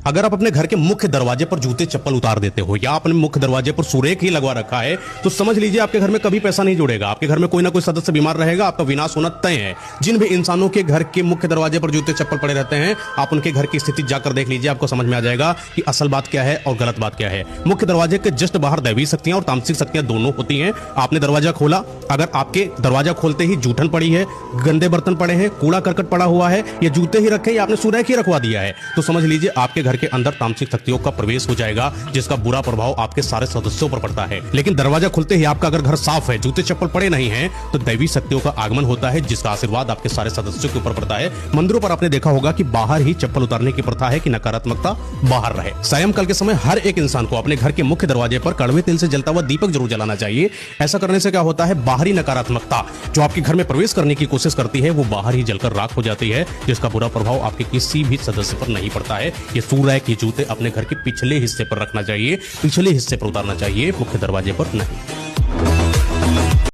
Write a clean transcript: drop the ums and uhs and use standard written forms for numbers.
अगर आप अपने घर के मुख्य दरवाजे पर जूते चप्पल उतार देते हो या अपने मुख्य दरवाजे पर सुरेख ही लगवा रखा है तो समझ लीजिए आपके घर में कभी पैसा नहीं जुड़ेगा। आपके घर में कोई ना कोई सदस्य बीमार रहेगा, आपका विनाश होना तय है। जिन भी इंसानों के घर के मुख्य दरवाजे पर जूते चप्पल पड़े रहते हैं, आप उनके घर की स्थिति जाकर देख लीजिए, आपको समझ में आ जाएगा कि असल बात क्या है और गलत बात क्या है। मुख्य दरवाजे के जस्ट बाहर दैवीय शक्तियां और तामसिक शक्तियां दोनों होती हैं। आपने दरवाजा खोला, अगर आपके दरवाजा खोलते ही जूठन पड़ी है, गंदे बर्तन पड़े हैं, कूड़ा करकट पड़ा हुआ है या जूते ही रखे या आपने सुरेख ही रखवा दिया है, तो समझ लीजिए आपके घर के अंदर तामसिक शक्तियों का प्रवेश हो जाएगा, जिसका बुरा प्रभाव आपके सारे सदस्यों पर पड़ता है। लेकिन दरवाजा खुलते ही आपका अगर घर साफ है, जूते चप्पल पड़े नहीं हैं, तो दैवी शक्तियों का आगमन होता है, जिसका आशीर्वाद आपके सारे सदस्यों के ऊपर पड़ता है। मंदिरों पर आपने देखा होगा कि बाहर ही चप्पल उतारने की प्रथा है कि नकारात्मकता बाहर रहे। सायंकाल के समय हर एक इंसान को अपने घर के मुख्य दरवाजे पर कड़वे तेल से जलता हुआ दीपक जरूर जलाना चाहिए। ऐसा करने से क्या होता है, बाहरी नकारात्मकता जो आपके घर में प्रवेश करने की कोशिश करती है वो बाहर ही जलकर राख हो जाती है, जिसका बुरा प्रभाव आपके किसी भी सदस्य पर नहीं पड़ता है। ये सुरेख, ये जूते अपने घर के पिछले हिस्से पर रखना चाहिए, पिछले हिस्से पर उतारना चाहिए, मुख्य दरवाजे पर नहीं।